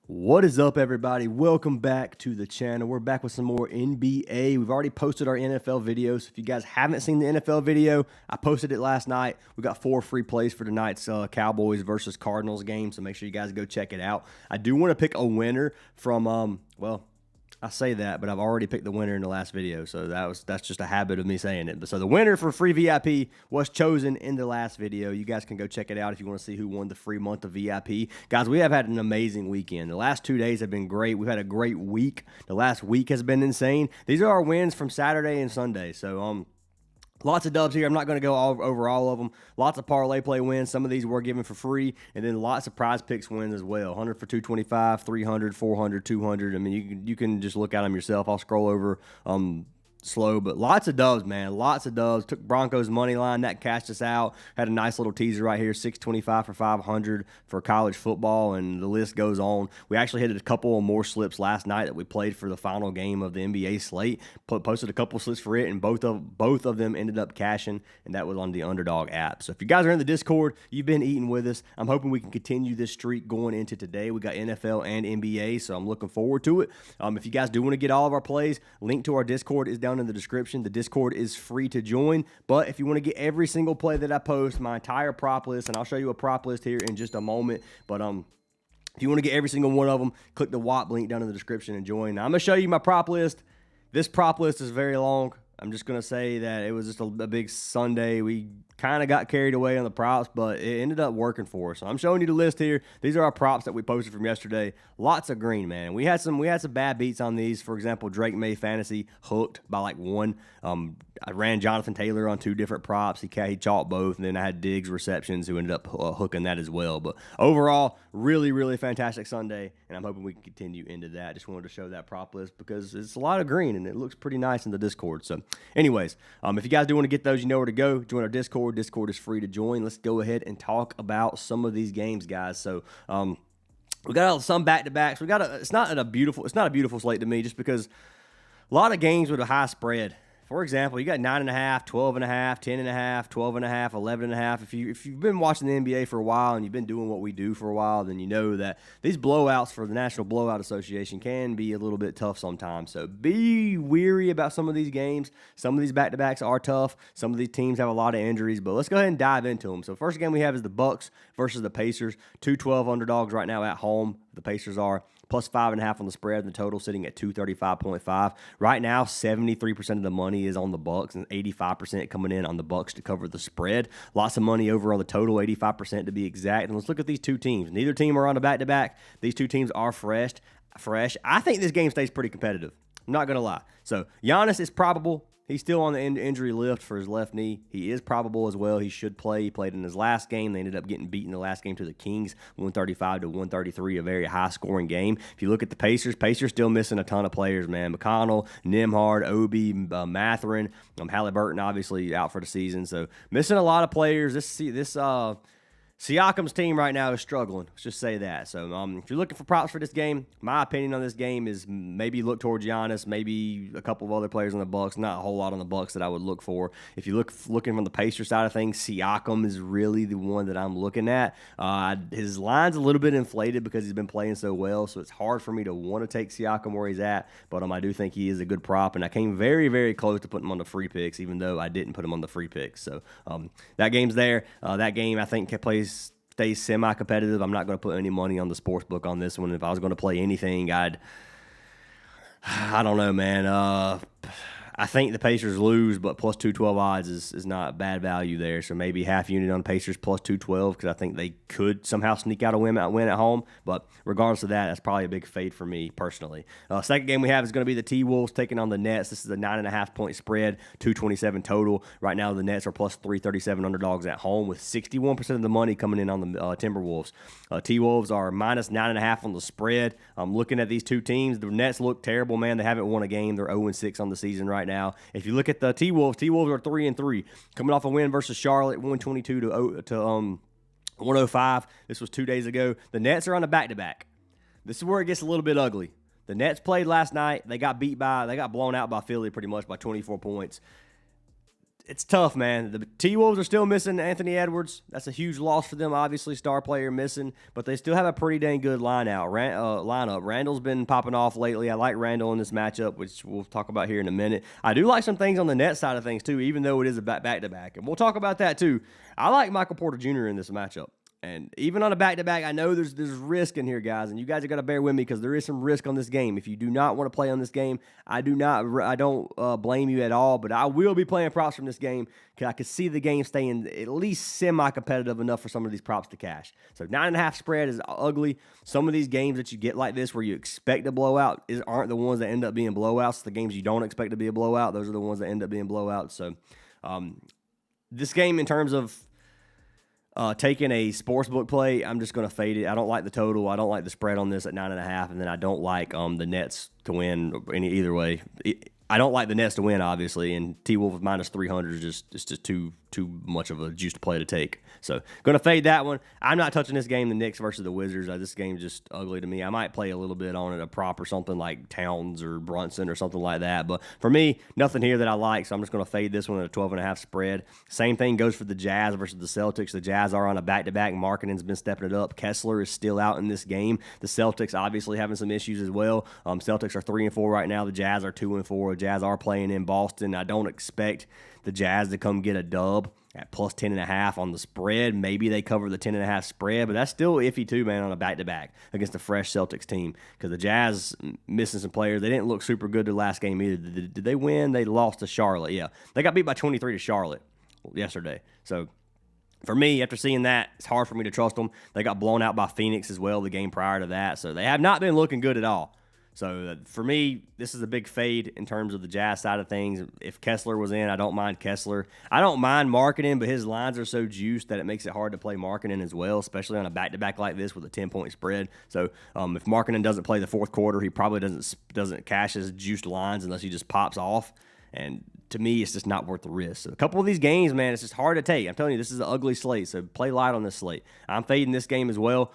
What is up, everybody? Welcome back to the channel. We're back with some more NBA. We've already posted our NFL videos. If you guys haven't seen the NFL video, I posted it last night. We got 4 free plays for tonight's Cowboys versus Cardinals game, so make sure you guys go check it out. I do want to pick a winner from, well, I say that, but I've already picked the winner in the last video, so that's just a habit of me saying it. But so the winner for free VIP was chosen in the last video. You guys can go check it out if you want to see who won the free month of VIP. Guys, we have had an amazing weekend. The last 2 days have been great. We've had a great week. The last week has been insane. These are our wins from Saturday and Sunday. So lots of dubs here. I'm not going to go over all of them. Lots of parlay play wins. Some of these we're given for free. And then lots of Prizepicks wins as well. 100 for 225, 300, 400, 200. I mean, you can just look at them yourself. I'll scroll over slow, but lots of dubs, man. Lots of dubs. Took Broncos money line. That cashed us out. Had a nice little teaser right here. 625 for 500 for college football, and the list goes on. We actually hit a couple more slips last night that we played for the final game of the NBA slate. Posted a couple slips for it, and both of them ended up cashing, and that was on the Underdog app. So if you guys are in the Discord, you've been eating with us. I'm hoping we can continue this streak going into today. We got NFL and NBA, so I'm looking forward to it. If you guys do want to get all of our plays, link to our Discord is down in the description. The Discord is free to join, but if you want to get every single play that I post, my entire prop list, and I'll show you a prop list here in just a moment, but if you want to get every single one of them, click the WAP link down in the description and join. Now, I'm going to show you my prop list. This prop list is very long. I'm just going to say that it was just a big Sunday. We kind of got carried away on the props, but it ended up working for us. So I'm showing you the list here. These are our props that we posted from yesterday. Lots of green, man. We had some bad beats on these. For example, Drake May Fantasy hooked by like one. I ran Jonathan Taylor on 2 different props. He chalked both, and then I had Diggs receptions who ended up hooking that as well. But overall, really, really fantastic Sunday, and I'm hoping we can continue into that. Just wanted to show that prop list because it's a lot of green, and it looks pretty nice in the Discord. So anyways, if you guys do want to get those, you know where to go. Join our Discord. Discord is free to join. Let's go ahead and talk about some of these games, guys. So we got some back-to-backs. It's not a beautiful slate to me, just because a lot of games with a high spread. For example, you got 9.5, 12.5, 10.5, 12.5, 11.5. If you've been watching the NBA for a while and you've been doing what we do for a while, then you know that these blowouts for the National Blowout Association can be a little bit tough sometimes. So be weary about some of these games. Some of these back-to-backs are tough. Some of these teams have a lot of injuries, but let's go ahead and dive into them. So first game we have is the Bucks versus the Pacers. 2-12 underdogs right now at home. The Pacers are plus 5.5 on the spread, and the total sitting at 235.5. Right now, 73% of the money is on the Bucks, and 85% coming in on the Bucks to cover the spread. Lots of money over on the total, 85% to be exact. And let's look at these two teams. Neither team are on a back-to-back. These two teams are fresh. I think this game stays pretty competitive. I'm not going to lie. So Giannis is probable. He's still on the injury list for his left knee. He is probable as well. He should play. He played in his last game. They ended up getting beaten the last game to the Kings, 135-133, a very high-scoring game. If you look at the Pacers still missing a ton of players, man. McConnell, Nembhard, Obi, Mathurin, Halliburton obviously out for the season. So missing a lot of players. Siakam's team right now is struggling. Let's just say that. So if you're looking for props for this game, my opinion on this game is maybe look towards Giannis, maybe a couple of other players on the Bucks. Not a whole lot on the Bucks that I would look for. If you looking from the Pacers side of things, Siakam is really the one that I'm looking at. His line's a little bit inflated because he's been playing so well, so it's hard for me to want to take Siakam where he's at. But I do think he is a good prop, and I came very, very close to putting him on the free picks, even though I didn't put him on the free picks. So that game's there. That game I think stays semi-competitive. I'm not going to put any money on the sports book on this one. If I was going to play anything, I don't know, man. I think the Pacers lose, but plus 212 odds is not bad value there. So maybe half unit on Pacers plus 212 because I think they could somehow sneak out a win at home. But regardless of that, that's probably a big fade for me personally. Second game we have is going to be the T-Wolves taking on the Nets. This is a 9.5-point spread, 227 total. Right now the Nets are plus 337 underdogs at home with 61% of the money coming in on the Timberwolves. T-Wolves are minus 9.5 on the spread. I'm looking at these two teams. The Nets look terrible, man. They haven't won a game. They're 0-6 on the season right now. If you look at the T-Wolves are 3-3, coming off a win versus Charlotte, 122 to 105. This was 2 days ago. The Nets are on a back-to-back. This is where it gets a little bit ugly. The Nets played last night. They got blown out by Philly pretty much by 24 points. it's tough, man. The T-Wolves are still missing Anthony Edwards. That's a huge loss for them, obviously, star player missing. But they still have a pretty dang good lineup. Randall's been popping off lately. I like Randall in this matchup, which we'll talk about here in a minute. I do like some things on the net side of things, too, even though it is a back-to-back. And we'll talk about that, too. I like Michael Porter Jr. in this matchup. And even on a back-to-back, I know there's risk in here, guys, and you guys are going to bear with me because there is some risk on this game. If you do not want to play on this game, I don't blame you at all, but I will be playing props from this game because I could see the game staying at least semi-competitive enough for some of these props to cash. So 9.5 spread is ugly. Some of these games that you get like this where you expect a blowout aren't the ones that end up being blowouts. The games you don't expect to be a blowout, those are the ones that end up being blowouts. So this game in terms of taking a sportsbook play, I'm just going to fade it. I don't like the total. I don't like the spread on this at 9.5, and then I don't like the Nets to win either way. I don't like the Nets to win, obviously, and T-Wolves minus 300 is just too much of a juiced play to take. So, going to fade that one. I'm not touching this game, the Knicks versus the Wizards. This game's just ugly to me. I might play a little bit on it, a prop or something like Towns or Brunson or something like that. But for me, nothing here that I like, so I'm just going to fade this one at a 12.5 spread. Same thing goes for the Jazz versus the Celtics. The Jazz are on a back-to-back. Markkanen's been stepping it up. Kessler is still out in this game. The Celtics obviously having some issues as well. Celtics are 3-4 right now. The Jazz are 2-4. The Jazz are playing in Boston. I don't expect the Jazz to come get a dub at plus 10.5 on the spread. Maybe they cover the 10.5 spread, but that's still iffy too, man, on a back-to-back against a fresh Celtics team because the Jazz missing some players. They didn't look super good the last game either. Did they win? They lost to Charlotte. Yeah, they got beat by 23 to Charlotte yesterday. So for me, after seeing that, it's hard for me to trust them. They got blown out by Phoenix as well the game prior to that, so they have not been looking good at all. So for me, this is a big fade in terms of the Jazz side of things. If Kessler was in, I don't mind Kessler. I don't mind Markkanen, but his lines are so juiced that it makes it hard to play Markkanen as well, especially on a back-to-back like this with a 10-point spread. So if Markkanen doesn't play the fourth quarter, he probably doesn't cash his juiced lines unless he just pops off. And to me, it's just not worth the risk. So a couple of these games, man, it's just hard to take. I'm telling you, this is an ugly slate, so play light on this slate. I'm fading this game as well.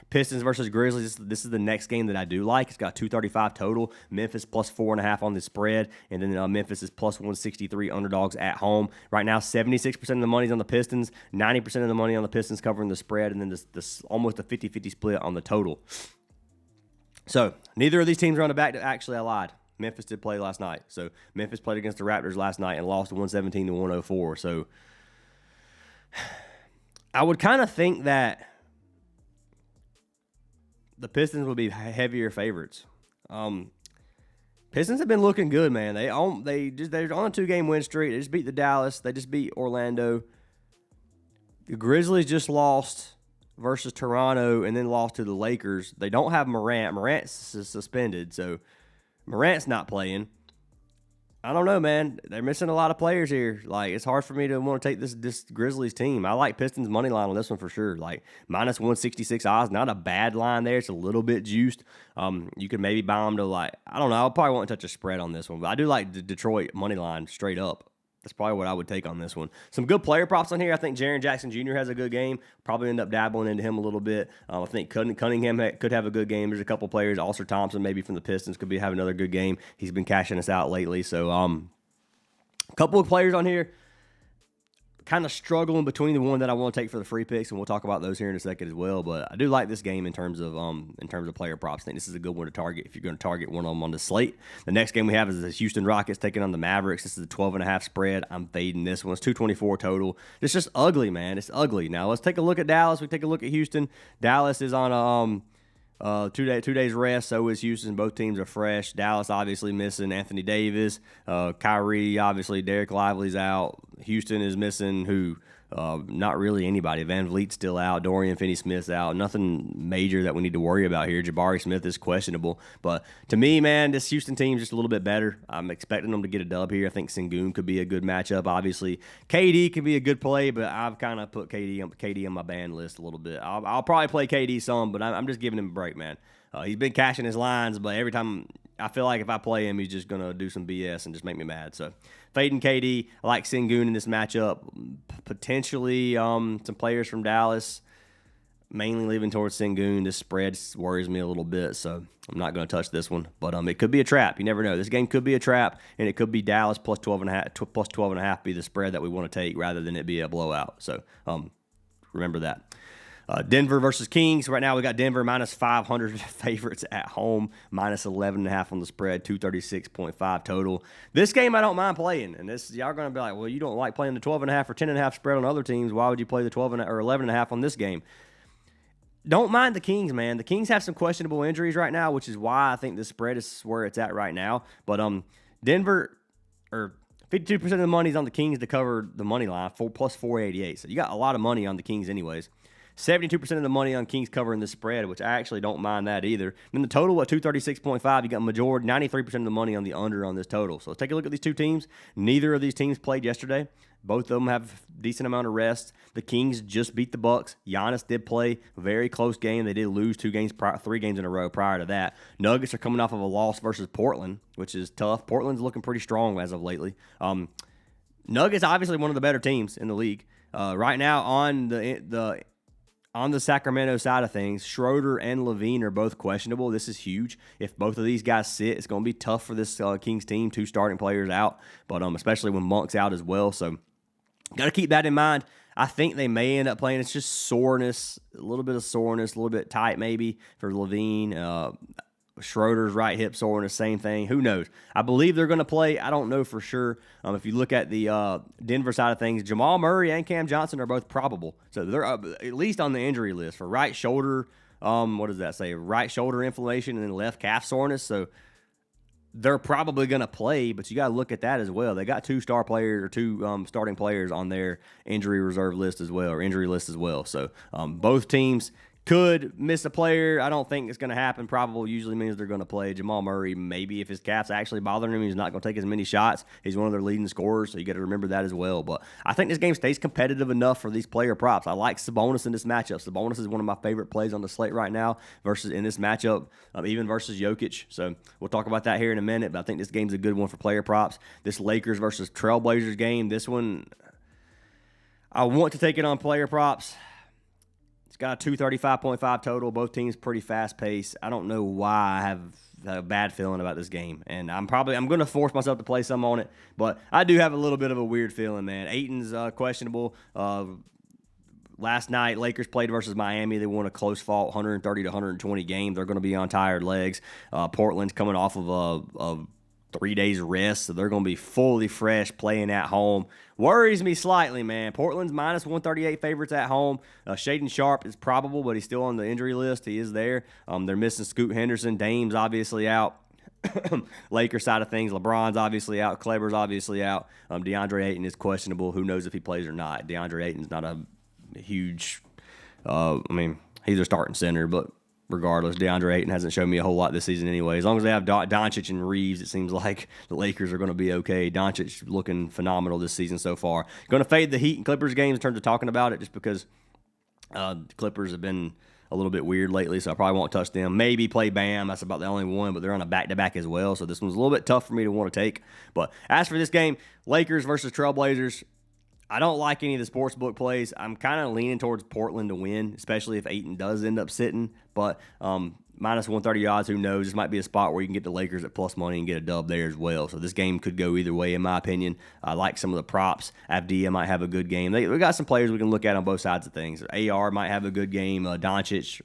Pistons versus Grizzlies, this is the next game that I do like. It's got 235 total. Memphis plus 4.5 on the spread, and then Memphis is plus 163 underdogs at home. Right now, 76% of the money's on the Pistons, 90% of the money on the Pistons covering the spread, and then this almost a 50-50 split on the total. So neither of these teams are on the back. Actually, I lied. Memphis did play last night. So Memphis played against the Raptors last night and lost 117 to 104. So I would kind of think that the Pistons would be heavier favorites. Pistons have been looking good, man. They're on a 2-game win streak. They just beat the Dallas. They just beat Orlando. The Grizzlies just lost versus Toronto and then lost to the Lakers. They don't have Morant. Morant's suspended, so Morant's not playing. I don't know, man. They're missing a lot of players here. Like, it's hard for me to want to take this Grizzlies team. I like Pistons money line on this one for sure. Like, minus 166 odds, not a bad line there. It's a little bit juiced. You could maybe buy them to, like, I don't know. I probably won't touch a spread on this one, but I do like the Detroit money line straight up. That's probably what I would take on this one. Some good player props on here. I think Jaren Jackson Jr. has a good game. Probably end up dabbling into him a little bit. I think Cunningham could have a good game. There's a couple players. Ulster Thompson, maybe from the Pistons, could have another good game. He's been cashing us out lately. So, a couple of players on here. Kind of struggling between the one that I want to take for the free picks, and we'll talk about those here in a second as well. But I do like this game in terms of player props. I think this is a good one to target if you're going to target one of them on the slate. The next game we have is the Houston Rockets taking on the Mavericks. This is a 12.5 spread. I'm fading this one. It's 224 total. It's just ugly, man. It's ugly. Now let's take a look at Dallas. We take a look at Houston. Dallas is on a 2 days rest. So is Houston. Both teams are fresh. Dallas obviously missing Anthony Davis, Kyrie. Obviously Derek Lively's out. Houston is missing who? Not really anybody. Van Vliet's still out. Dorian Finney-Smith's out. Nothing major that we need to worry about here. Jabari Smith is questionable. But to me, man, this Houston team's just a little bit better. I'm expecting them to get a dub here. I think Sengun could be a good matchup. Obviously, KD could be a good play, but I've kind of put KD on my ban list a little bit. I'll probably play KD some, but I'm just giving him a break, man. He's been cashing his lines, but every time I feel like if I play him, he's just going to do some BS and just make me mad. So, fading KD. I like Sengun in this matchup. Potentially some players from Dallas. mainly leaning towards Sengun. This spread worries me a little bit, so I'm not going to touch this one. But it could be a trap. You never know. This game could be a trap, and it could be Dallas plus 12.5 be the spread that we want to take rather than it be a blowout. So remember that. Denver versus Kings. Right now we got Denver minus 500 favorites at home, minus 11.5 on the spread, 236.5 total. This game I don't mind playing, and this y'all are going to be like, well, you don't like playing the 12.5 or 10.5 spread on other teams. Why would you play the 12 or 11.5 on this game? Don't mind the Kings, man. The Kings have some questionable injuries right now, which is why I think the spread is where it's at right now. But Denver, or 52% of the money is on the Kings to cover the money line, plus 488. So you got a lot of money on the Kings anyways. 72% of the money on Kings covering the spread, which I actually don't mind that either. Then the total at 236.5, you got majority, 93% of the money on the under on this total. So let's take a look at these two teams. Neither of these teams played yesterday. Both of them have a decent amount of rest. The Kings just beat the Bucks. Giannis did play a very close game. They did lose 3 games in a row prior to that. Nuggets are coming off of a loss versus Portland, which is tough. Portland's looking pretty strong as of lately. Nuggets obviously one of the better teams in the league. Right now on the Sacramento side of things, Schroeder and Levine are both questionable. This is huge. If both of these guys sit, it's going to be tough for this Kings team. 2 starting players out, but especially when Monk's out as well. So got to keep that in mind. I think they may end up playing. It's just soreness, a little bit of soreness, a little bit tight maybe for Levine. Schroeder's right hip soreness, same thing. Who knows? I believe they're going to play. I don't know for sure. If you look at the Denver side of things, Jamal Murray and Cam Johnson are both probable. So they're at least on the injury list for right shoulder. What does that say? Right shoulder inflammation and then left calf soreness. So they're probably going to play, but you got to look at that as well. They got 2 star players or 2 starting players on their injury reserve list as well, or injury list as well. So both teams could miss a player. I don't think it's going to happen. Probable usually means they're going to play. Jamal Murray, maybe if his calf's actually bothering him, he's not going to take as many shots. He's one of their leading scorers, so you got to remember that as well. But I think this game stays competitive enough for these player props. I like Sabonis in this matchup. Sabonis is one of my favorite plays on the slate right now versus in this matchup, even versus Jokic. So we'll talk about that here in a minute, but I think this game's a good one for player props. This Lakers versus Trailblazers game, this one, I want to take it on player props. It's got a 235.5 total. Both teams pretty fast paced. I don't know why I have a bad feeling about this game, and I'm going to force myself to play some on it, but I do have a little bit of a weird feeling, man. Ayton's questionable. Last night, Lakers played versus Miami. They won a close fought 130-120 game. They're going to be on tired legs. Portland's coming off of a 3 days rest, so they're going to be fully fresh playing at home. Worries me slightly, man. Portland's minus 138 favorites at home. Shaedon Sharpe is probable, but he's still on the injury list. He is there. They're missing Scoot Henderson. Dame's obviously out. Lakers side of things, LeBron's obviously out. Kleber's obviously out. DeAndre Ayton is questionable. Who knows if he plays or not? DeAndre Ayton's not a huge he's a starting center, but regardless, DeAndre Ayton hasn't shown me a whole lot this season anyway. As long as they have Doncic and Reeves, it seems like the Lakers are going to be okay. Doncic looking phenomenal this season so far. Going to fade the Heat and Clippers games in terms of talking about it just because the Clippers have been a little bit weird lately, so I probably won't touch them. Maybe play Bam. That's about the only one, but they're on a back-to-back as well, so this one's a little bit tough for me to want to take. But as for this game, Lakers versus Trailblazers, I don't like any of the sportsbook plays. I'm kind of leaning towards Portland to win, especially if Ayton does end up sitting. But minus 130 odds, who knows? This might be a spot where you can get the Lakers at plus money and get a dub there as well. So this game could go either way, in my opinion. I like some of the props. Avdia might have a good game. We got some players we can look at on both sides of things. AR might have a good game. Doncic,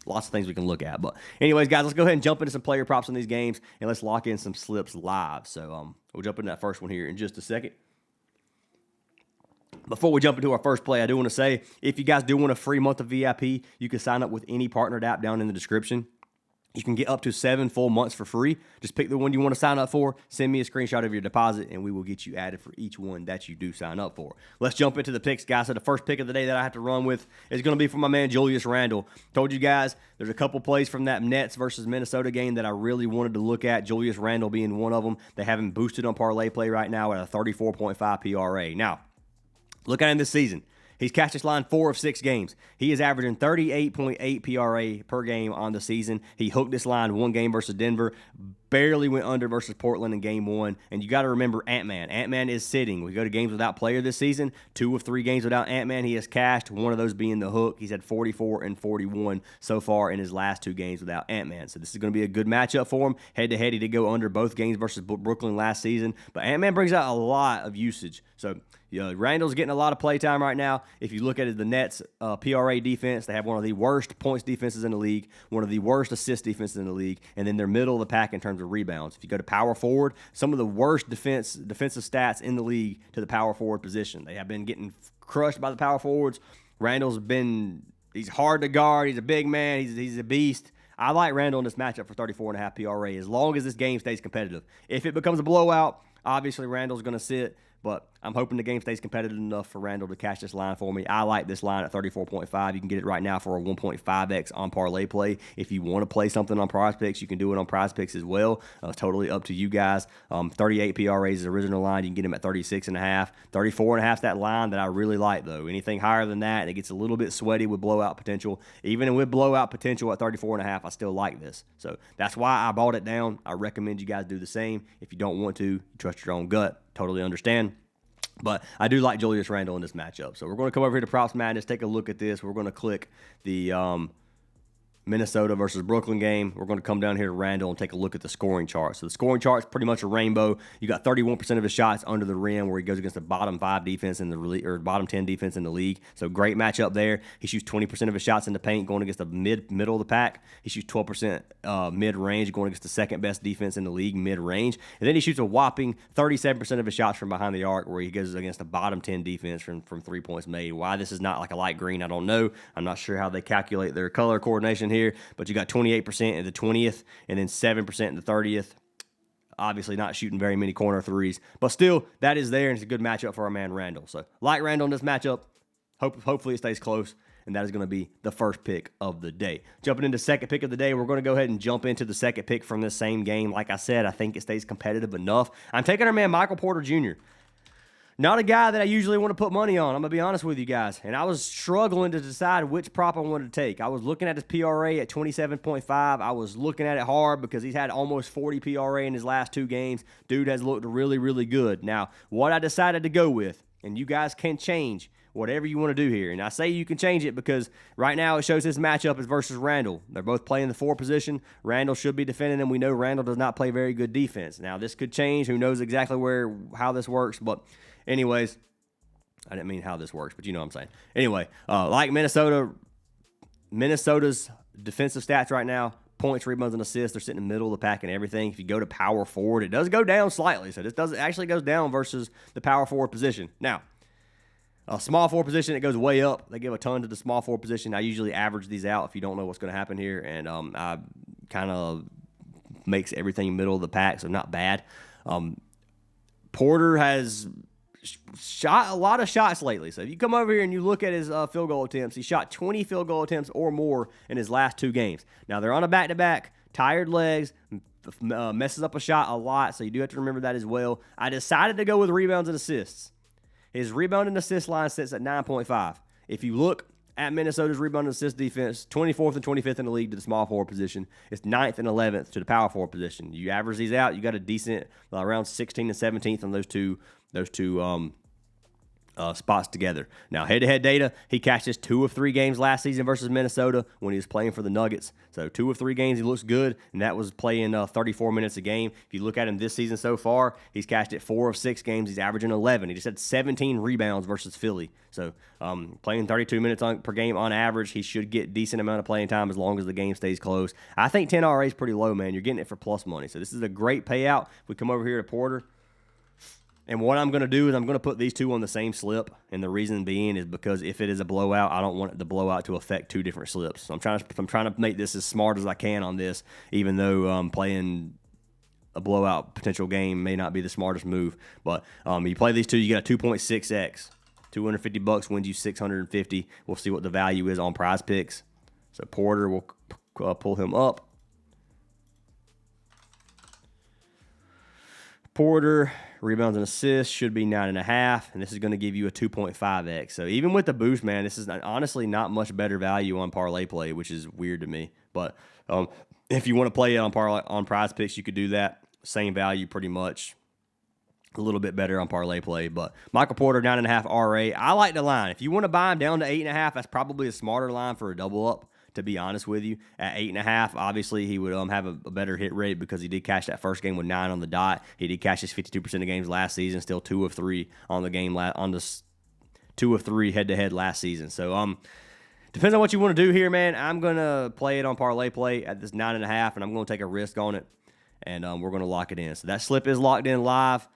lots of things we can look at. But anyways, guys, let's go ahead and jump into some player props in these games, and let's lock in some slips live. So we'll jump into that first one here in just a second. Before we jump into our first play, I do want to say, if you guys do want a free month of VIP, you can sign up with any partnered app down in the description. You can get up to 7 full months for free. Just pick the one you want to sign up for, send me a screenshot of your deposit, and we will get you added for each one that you do sign up for. Let's jump into the picks, guys. So the first pick of the day that I have to run with is going to be for my man Julius Randle. Told you guys there's a couple plays from that Nets versus Minnesota game that I really wanted to look at, Julius Randle being one of them. They have him boosted on parlay play right now at a 34.5 PRA. Now, look at him this season. He's cashed this line 4 of 6 games. He is averaging 38.8 PRA per game on the season. He hooked this line 1 game versus Denver. Barely went under versus Portland in game 1. And you got to remember Ant-Man. Ant-Man is sitting. We go to games without player this season. 2 of 3 games without Ant-Man he has cashed. One of those being the hook. He's had 44 and 41 so far in his last 2 games without Ant-Man. So this is going to be a good matchup for him. Head-to-head, he did go under both games versus Brooklyn last season. But Ant-Man brings out a lot of usage. So Randall's getting a lot of play time right now. If you look at it, the Nets' PRA defense, they have one of the worst points defenses in the league, one of the worst assist defenses in the league, and then they're middle of the pack in terms of rebounds. If you go to power forward, some of the worst defensive stats in the league to the power forward position. They have been getting crushed by the power forwards. He's hard to guard. He's a big man. He's a beast. I like Randall in this matchup for 34.5 PRA as long as this game stays competitive. If it becomes a blowout, obviously Randall's going to sit. But I'm hoping the game stays competitive enough for Randall to catch this line for me. I like this line at 34.5. You can get it right now for a 1.5x on parlay play. If you want to play something on Prizepicks, you can do it on Prizepicks as well. It's totally up to you guys. 38 PRA is his original line. You can get him at 36.5. 34.5 is that line that I really like, though. Anything higher than that, it gets a little bit sweaty with blowout potential. Even with blowout potential at 34.5, I still like this. So that's why I bought it down. I recommend you guys do the same. If you don't want to, trust your own gut. Totally understand. But I do like Julius Randle in this matchup. So we're going to come over here to Props Madness, take a look at this. We're going to click the Minnesota versus Brooklyn game. We're going to come down here to Randall and take a look at the scoring chart. So the scoring chart is pretty much a rainbow. You got 31% of his shots under the rim, where he goes against the bottom 5 defense in the or bottom 10 defense in the league. So great matchup there. He shoots 20% of his shots in the paint, going against the middle of the pack. He shoots 12% mid range, going against the second best defense in the league mid range. And then he shoots a whopping 37% of his shots from behind the arc, where he goes against the bottom 10 defense from 3 points made. Why this is not like a light green, I don't know. I'm not sure how they calculate their color coordination here, but you got 28% in the 20th and then 7% in the 30th. Obviously not shooting very many corner threes, but still, that is there, and it's a good matchup for our man Randall. So, like Randall in this matchup, hopefully it stays close, and that is going to be the first pick of the day. Jumping into second pick of the day, we're going to go ahead and jump into the second pick from this same game. Like I said, I think it stays competitive enough. I'm taking our man Michael Porter Jr., not a guy that I usually want to put money on. I'm going to be honest with you guys. And I was struggling to decide which prop I wanted to take. I was looking at his PRA at 27.5. I was looking at it hard because he's had almost 40 PRA in his last 2 games. Dude has looked really, really good. Now, what I decided to go with, and you guys can change whatever you want to do here. And I say you can change it because right now it shows this matchup is versus Randall. They're both playing the 4 position. Randall should be defending him. We know Randall does not play very good defense. Now, this could change. Who knows exactly how this works, but anyways, I didn't mean how this works, but you know what I'm saying. Anyway, like Minnesota's defensive stats right now, points, rebounds, and assists, they're sitting in the middle of the pack and everything. If you go to power forward, it does go down slightly. So this actually goes down versus the power forward position. Now, small forward position, it goes way up. They give a ton to the small forward position. I usually average these out if you don't know what's going to happen here, and I kind of makes everything middle of the pack, so not bad. Porter has shot a lot of shots lately. So if you come over here and you look at his field goal attempts, he shot 20 field goal attempts or more in his last 2 games. Now, they're on a back-to-back, tired legs, messes up a shot a lot, so you do have to remember that as well. I decided to go with rebounds and assists. His rebound and assist line sits at 9.5. If you look at Minnesota's rebound and assist defense, 24th and 25th in the league to the small forward position. It's 9th and 11th to the power forward position. You average these out, you got a decent around 16th and 17th on those two spots together. Now, head-to-head data, he cashed his 2 of 3 games last season versus Minnesota when he was playing for the Nuggets. So 2 of 3 games, he looks good, and that was playing 34 minutes a game. If you look at him this season so far, he's cashed it 4 of 6 games. He's averaging 11. He just had 17 rebounds versus Philly. So playing 32 minutes per game on average, he should get decent amount of playing time as long as the game stays close. I think 10 RA is pretty low, man. You're getting it for plus money. So this is a great payout. If we come over here to Porter, and what I'm going to do is I'm going to put these 2 on the same slip, and the reason being is because if it is a blowout, I don't want the blowout to affect 2 different slips. So I'm trying to make this as smart as I can on this, even though playing a blowout potential game may not be the smartest move. But you play these 2, you get a 2.6x. $250 wins you $650. We'll see what the value is on Prizepicks. So Porter, will pull him up. Porter, rebounds and assists should be 9.5, and this is going to give you a 2.5x. So even with the boost, man, this is honestly not much better value on parlay play, which is weird to me. But if you want to play it on Prizepicks, you could do that. Same value pretty much. A little bit better on parlay play, but Michael Porter 9.5 RA. I like the line. If you want to buy him down to 8.5, that's probably a smarter line for a double up. To be honest with you, at 8.5, obviously he would have a better hit rate because he did cash that first game with 9 on the dot. He did cash his 52% of games last season, still 2 of 3 on the game on the 2 of 3 head to head last season. So depends on what you want to do here, man. I'm gonna play it on parlay play at this 9.5, and I'm gonna take a risk on it, and we're gonna lock it in. So that slip is locked in live.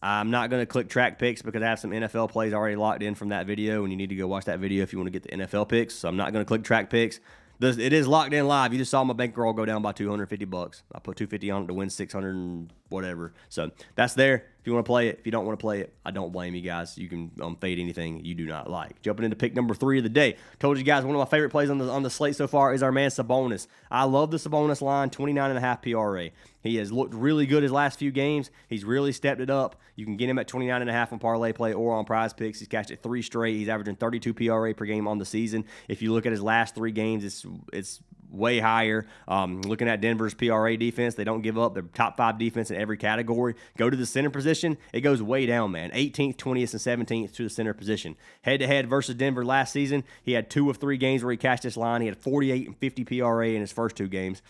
I'm not going to click track picks because I have some NFL plays already locked in from that video, and you need to go watch that video if you want to get the NFL picks. So I'm not going to click track picks. It is locked in live. You just saw my bankroll go down by $250. I put $250 on it to win 600 and whatever. So that's there. If you want to play it, if you don't want to play it, I don't blame you guys. You can fade anything you do not like. Jumping into pick number 3 of the day. Told you guys one of my favorite plays on the slate so far is our man Sabonis. I love the Sabonis line, 29.5 PRA. He has looked really good his last few games. He's really stepped it up. You can get him at 29.5 on parlay play or on Prizepicks. He's cashed it 3 straight. He's averaging 32 PRA per game on the season. If you look at his last 3 games, it's way higher. Looking at Denver's PRA defense, they don't give up. They're top 5 defense in every category. Go to the center position, it goes way down, man. 18th, 20th, and 17th to the center position. Head-to-head versus Denver last season, he had 2 of 3 games where he cashed this line. He had 48 and 50 PRA in his first 2 games.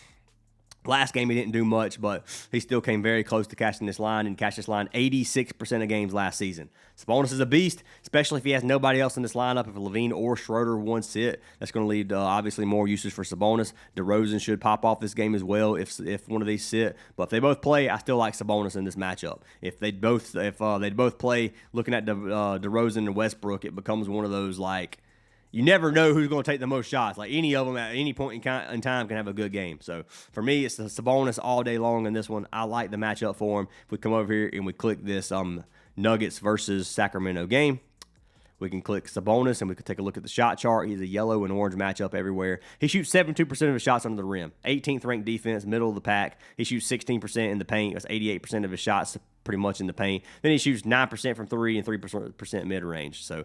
Last game, he didn't do much, but he still came very close to cashing this line and cashed this line 86% of games last season. Sabonis is a beast, especially if he has nobody else in this lineup. If Levine or Schroeder one sit, that's going to lead obviously more usage for Sabonis. DeRozan should pop off this game as well if one of these sit. But if they both play, I still like Sabonis in this matchup. If they both play, looking at DeRozan and Westbrook, it becomes one of those like, you never know who's going to take the most shots. Like any of them at any point in time can have a good game. So for me, it's the Sabonis all day long in this one. I like the matchup for him. If we come over here and we click this Nuggets versus Sacramento game, we can click Sabonis and we can take a look at the shot chart. He's a yellow and orange matchup everywhere. He shoots 72% of his shots under the rim. 18th ranked defense, middle of the pack. He shoots 16% in the paint. That's 88% of his shots pretty much in the paint. Then he shoots 9% from 3 and 3% mid-range. So,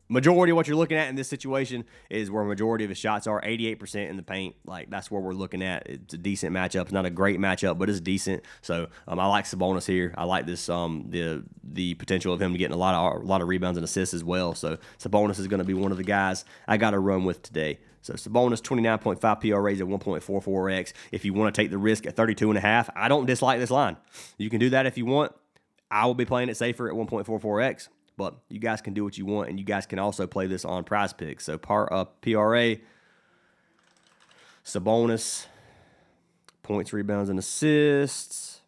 majority of what you're looking at in this situation is where majority of his shots are, 88% in the paint. Like, that's where we're looking at. It's a decent matchup. It's not a great matchup, but it's decent. So I like Sabonis here. I like this the potential of him getting a lot of rebounds and assists as well. So Sabonis is going to be one of the guys I got to run with today. So Sabonis, 29.5 PRAs at 1.44x. If you want to take the risk at 32.5, I don't dislike this line. You can do that if you want. I will be playing it safer at 1.44x. But you guys can do what you want, and you guys can also play this on Prizepicks. So PRA, Sabonis, points, rebounds, and assists.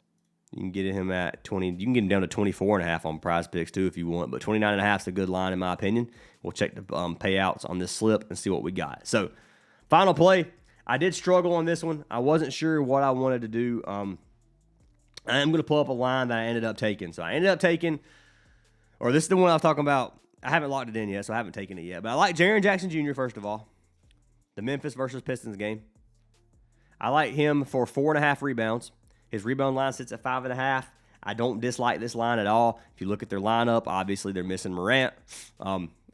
You can get him at 20. You can get him down to 24.5 on Prizepicks too if you want. But 29.5 is a good line in my opinion. We'll check the payouts on this slip and see what we got. So final play. I did struggle on this one. I wasn't sure what I wanted to do. I am going to pull up a line that I ended up taking. So I ended up taking. Or this is the one I was talking about. I haven't locked it in yet, so I haven't taken it yet. But I like Jaren Jackson Jr., first of all. The Memphis versus Pistons game. I like him for 4.5 rebounds. His rebound line sits at 5.5. I don't dislike this line at all. If you look at their lineup, obviously they're missing Morant.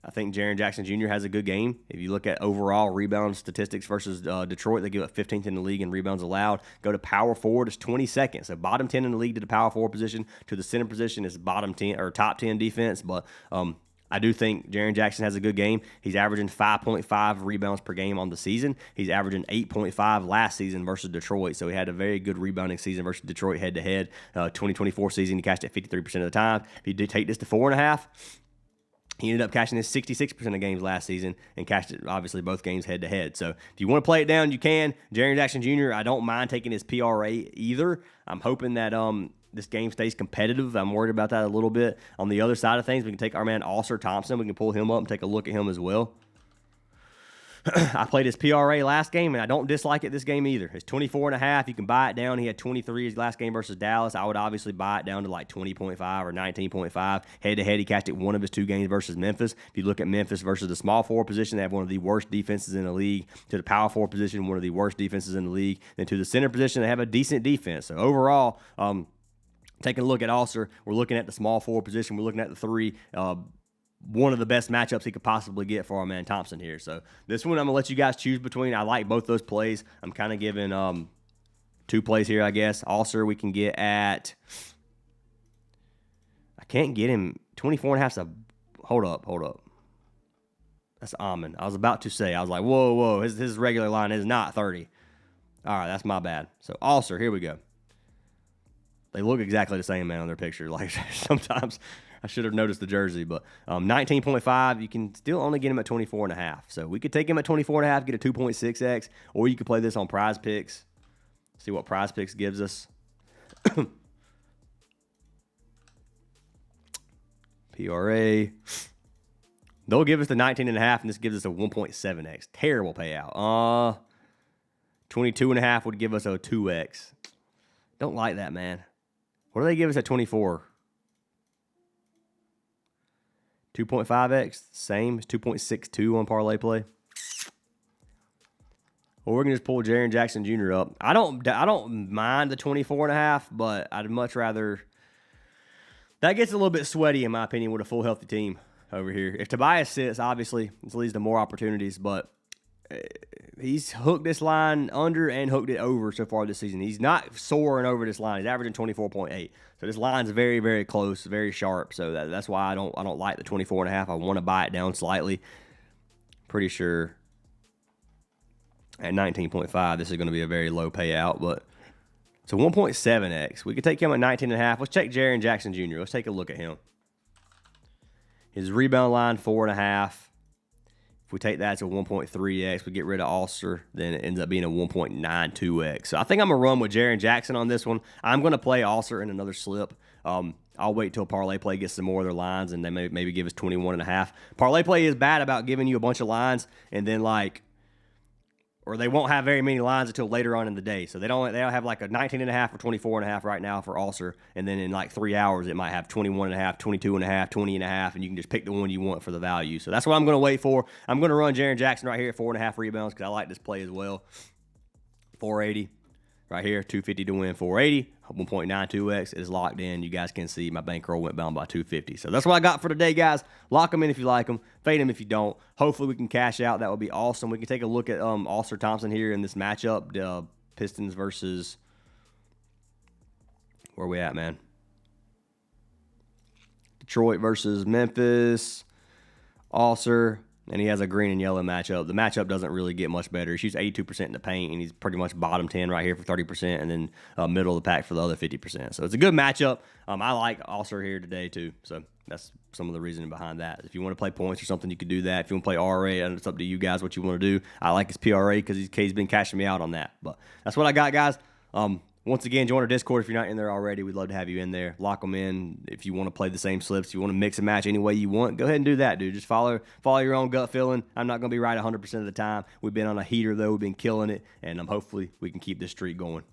I think Jaren Jackson Jr. has a good game. If you look at overall rebound statistics versus Detroit, they give up 15th in the league in rebounds allowed. Go to power forward, it's 22nd. So bottom 10 in the league to the power forward position. To the center position is bottom 10 or top 10 defense. But I do think Jaren Jackson has a good game. He's averaging 5.5 rebounds per game on the season. He's averaging 8.5 last season versus Detroit. So he had a very good rebounding season versus Detroit head-to-head. 2024 season, he cashed it 53% of the time. If you did take this to 4.5, he ended up cashing his 66% of games last season and cashed it, obviously, both games head-to-head. So if you want to play it down, you can. Jaren Jackson Jr., I don't mind taking his PRA either. I'm hoping that this game stays competitive. I'm worried about that a little bit. On the other side of things, we can take our man Alsor Thompson. We can pull him up and take a look at him as well. I played his PRA last game, and I don't dislike it this game either. It's 24.5. You can buy it down. He had 23 his last game versus Dallas. I would obviously buy it down to like 20.5 or 19.5. Head-to-head, he cashed it one of his 2 games versus Memphis. If you look at Memphis versus the small forward position, they have one of the worst defenses in the league. To the power forward position, one of the worst defenses in the league. And to the center position, they have a decent defense. So overall, Taking a look at Alcer, we're looking at the small forward position. We're looking at the 3. One of the best matchups he could possibly get for our man Thompson here. So this one I'm going to let you guys choose between. I like both those plays. I'm kind of giving 2 plays here, I guess. Alcer we can get at, I can't get him, 24.5's hold up. That's almond. I was about to say, I was like, whoa, his regular line is not 30. All right, that's my bad. So Alcer, here we go. They look exactly the same, man, on their picture. Like, sometimes I should have noticed the jersey, but 19.5, you can still only get him at 24.5. So we could take him at 24.5, get a 2.6x, or you could play this on Prizepicks. See what Prizepicks gives us. PRA. They'll give us the 19.5, and this gives us a 1.7x. Terrible payout. 22.5 would give us a 2x. Don't like that, man. What do they give us at 24? 2.5x, same as 2.62 on parlay play. Or we're gonna just pull Jaren Jackson Jr. up. I don't mind the 24.5, but I'd much rather. That gets a little bit sweaty, in my opinion, with a full healthy team over here. If Tobias sits, obviously, this leads to more opportunities, but he's hooked this line under and hooked it over so far this season. He's not soaring over this line. He's averaging 24.8. So this line's very, very close, very sharp. So that's why I don't like the 24.5. I want to buy it down slightly. Pretty sure at 19.5, this is going to be a very low payout, but it's a 1.7x. We could take him at 19.5. Let's check Jaren Jackson Jr. Let's take a look at him. His rebound line, 4.5. If we take that to 1.3x, we get rid of Alcer, then it ends up being a 1.92x. So I think I'm going to run with Jaren Jackson on this one. I'm going to play Alcer in another slip. I'll wait till Parlay Play gets some more of their lines, and they maybe give us 21.5. Parlay Play is bad about giving you a bunch of lines, and then or they won't have very many lines until later on in the day. So they don't have like a 19.5 or 24.5 right now for Alcer, and then in like 3 hours it might have 21.5, 22.5, 20.5, and you can just pick the one you want for the value. So that's what I'm going to wait for. I'm going to run Jaren Jackson right here at 4.5 rebounds because I like this play as well. 480 right here, 250 to win, 480, 1.92x is locked in. You guys can see my bankroll went down by 250. So that's what I got for today, guys. Lock them in if you like them. Fade them if you don't. Hopefully we can cash out. That would be awesome. We can take a look at Alcer Thompson here in this matchup. Pistons versus, where we at, man? Detroit versus Memphis. Alcer. And he has a green and yellow matchup. The matchup doesn't really get much better. He shoots 82% in the paint, and he's pretty much bottom 10 right here for 30%, and then middle of the pack for the other 50%. So it's a good matchup. I like Alcer here today, too. So that's some of the reasoning behind that. If you want to play points or something, you could do that. If you want to play RA, it's up to you guys what you want to do. I like his PRA because he's been cashing me out on that. But that's what I got, guys. Once again, join our Discord if you're not in there already. We'd love to have you in there. Lock them in. If you want to play the same slips, if you want to mix and match any way you want, go ahead and do that, dude. Just follow your own gut feeling. I'm not going to be right 100% of the time. We've been on a heater, though. We've been killing it, and hopefully we can keep this streak going.